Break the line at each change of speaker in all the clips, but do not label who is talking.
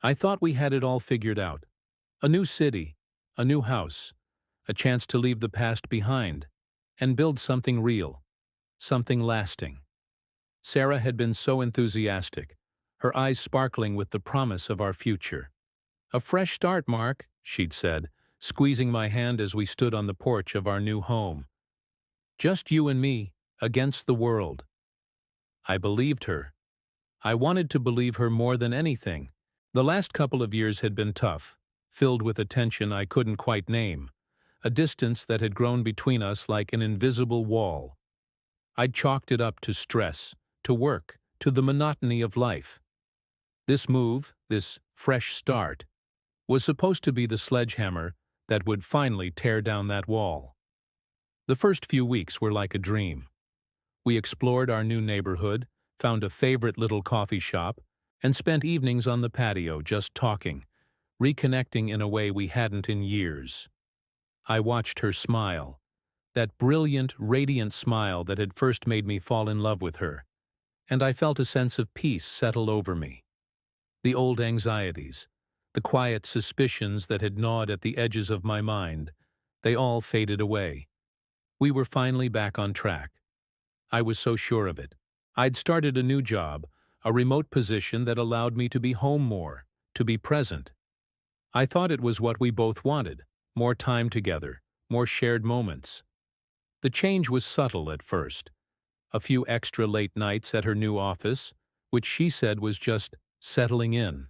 I thought we had it all figured out. A new city, a new house, a chance to leave the past behind and build something real, something lasting. Sarah had been so enthusiastic, her eyes sparkling with the promise of our future. "A fresh start, Mark," she'd said, squeezing my hand as we stood on the porch of our new home. "Just you and me, against the world." I believed her. I wanted to believe her more than anything. The last couple of years had been tough, filled with a tension I couldn't quite name, a distance that had grown between us like an invisible wall. I'd chalked it up to stress, to work, to the monotony of life. This move, this fresh start, was supposed to be the sledgehammer that would finally tear down that wall. The first few weeks were like a dream. We explored our new neighborhood, found a favorite little coffee shop, and spent evenings on the patio just talking, reconnecting in a way we hadn't in years. I watched her smile, that brilliant, radiant smile that had first made me fall in love with her, and I felt a sense of peace settle over me. The old anxieties, the quiet suspicions that had gnawed at the edges of my mind, they all faded away. We were finally back on track. I was so sure of it. I'd started a new job, a remote position that allowed me to be home more, to be present. I thought it was what we both wanted, more time together, more shared moments. The change was subtle at first. A few extra late nights at her new office, which she said was just settling in.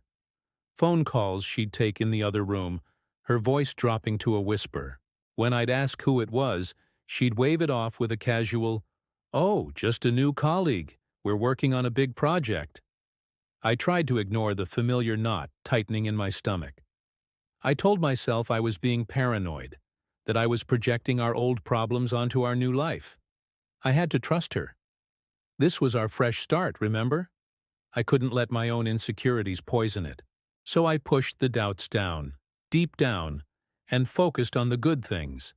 Phone calls she'd take in the other room, her voice dropping to a whisper. When I'd ask who it was, she'd wave it off with a casual, "Oh, just a new colleague. We're working on a big project." I tried to ignore the familiar knot tightening in my stomach. I told myself I was being paranoid, that I was projecting our old problems onto our new life. I had to trust her. This was our fresh start, remember? I couldn't let my own insecurities poison it. So I pushed the doubts down, deep down, and focused on the good things.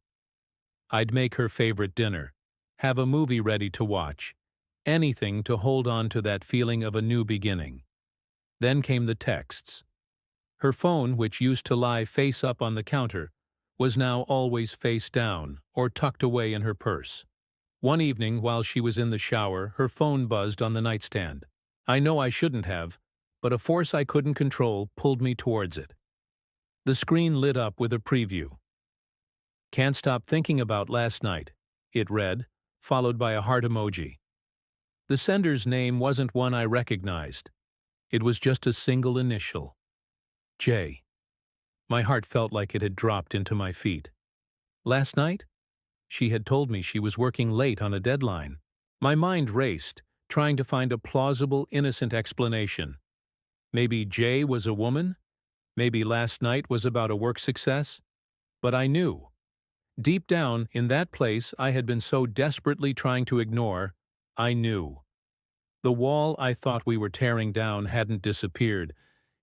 I'd make her favorite dinner, have a movie ready to watch, anything to hold on to that feeling of a new beginning. Then came the texts. Her phone, which used to lie face up on the counter, was now always face down or tucked away in her purse. One evening, while she was in the shower, her phone buzzed on the nightstand. I know I shouldn't have, but a force I couldn't control pulled me towards it. The screen lit up with a preview. "Can't stop thinking about last night," it read, followed by a heart emoji. The sender's name wasn't one I recognized. It was just a single initial. J. My heart felt like it had dropped into my feet. Last night? She had told me she was working late on a deadline. My mind raced, trying to find a plausible, innocent explanation. Maybe J was a woman? Maybe last night was about a work success? But I knew. Deep down, in that place I had been so desperately trying to ignore, I knew. The wall I thought we were tearing down hadn't disappeared.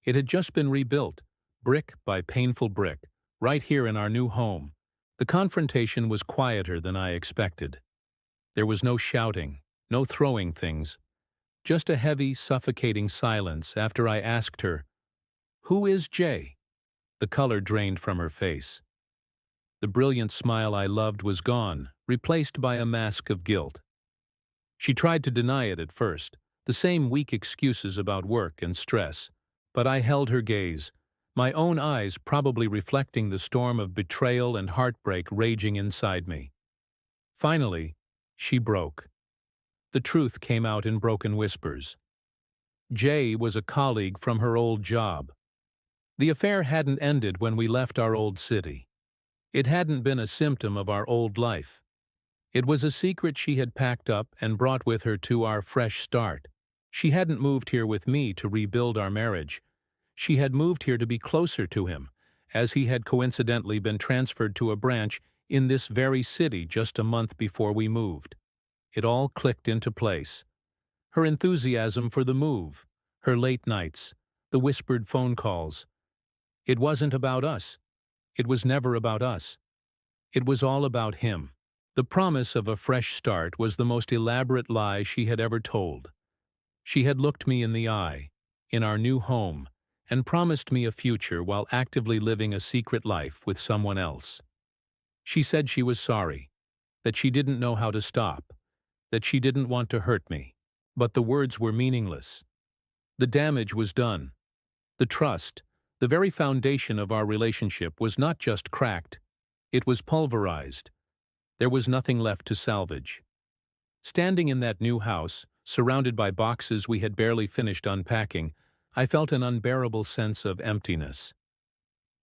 It had just been rebuilt, brick by painful brick, right here in our new home. The confrontation was quieter than I expected. There was no shouting, no throwing things. Just a heavy, suffocating silence after I asked her, "Who is Jay?" The color drained from her face. The brilliant smile I loved was gone, replaced by a mask of guilt. She tried to deny it at first, the same weak excuses about work and stress, but I held her gaze, my own eyes probably reflecting the storm of betrayal and heartbreak raging inside me. Finally, she broke. The truth came out in broken whispers. Jay was a colleague from her old job. The affair hadn't ended when we left our old city. It hadn't been a symptom of our old life. It was a secret she had packed up and brought with her to our fresh start. She hadn't moved here with me to rebuild our marriage. She had moved here to be closer to him, as he had coincidentally been transferred to a branch in this very city just a month before we moved. It all clicked into place. Her enthusiasm for the move, her late nights, the whispered phone calls. It wasn't about us. It was never about us. It was all about him. The promise of a fresh start was the most elaborate lie she had ever told. She had looked me in the eye, in our new home, and promised me a future while actively living a secret life with someone else. She said she was sorry, that she didn't know how to stop, that she didn't want to hurt me. But the words were meaningless. The damage was done. The trust, the very foundation of our relationship, was not just cracked, it was pulverized. There was nothing left to salvage. Standing in that new house, surrounded by boxes we had barely finished unpacking, I felt an unbearable sense of emptiness.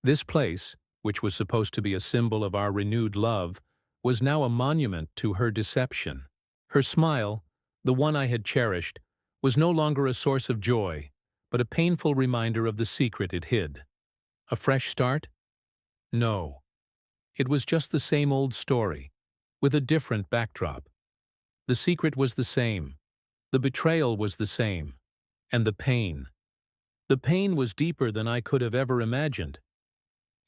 This place, which was supposed to be a symbol of our renewed love, was now a monument to her deception. Her smile, the one I had cherished, was no longer a source of joy, but a painful reminder of the secret it hid. A fresh start? No. It was just the same old story, with a different backdrop. The secret was the same. The betrayal was the same. And the pain. The pain was deeper than I could have ever imagined.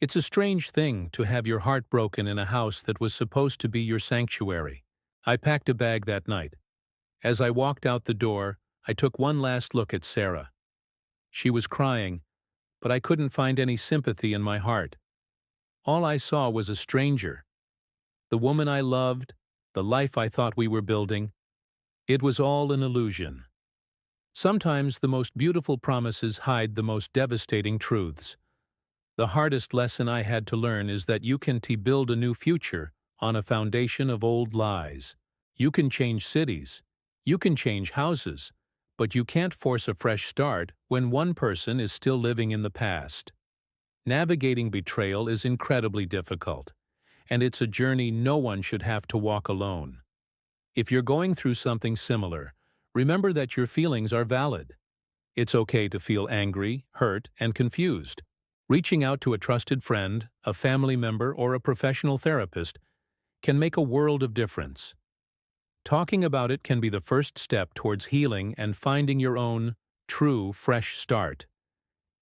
It's a strange thing to have your heart broken in a house that was supposed to be your sanctuary. I packed a bag that night. As I walked out the door, I took one last look at Sarah. She was crying, but I couldn't find any sympathy in my heart. All I saw was a stranger. The woman I loved, the life I thought we were building. It was all an illusion. Sometimes the most beautiful promises hide the most devastating truths. The hardest lesson I had to learn is that you can build a new future on a foundation of old lies. You can change cities, you can change houses, but you can't force a fresh start when one person is still living in the past. Navigating betrayal is incredibly difficult, and it's a journey no one should have to walk alone. If you're going through something similar, remember that your feelings are valid. It's okay to feel angry, hurt, and confused. Reaching out to a trusted friend, a family member, or a professional therapist can make a world of difference. Talking about it can be the first step towards healing and finding your own, true, fresh start.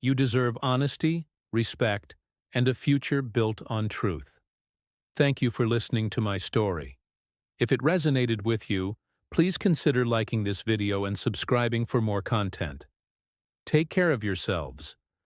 You deserve honesty, respect, and a future built on truth. Thank you for listening to my story. If it resonated with you, please consider liking this video and subscribing for more content. Take care of yourselves.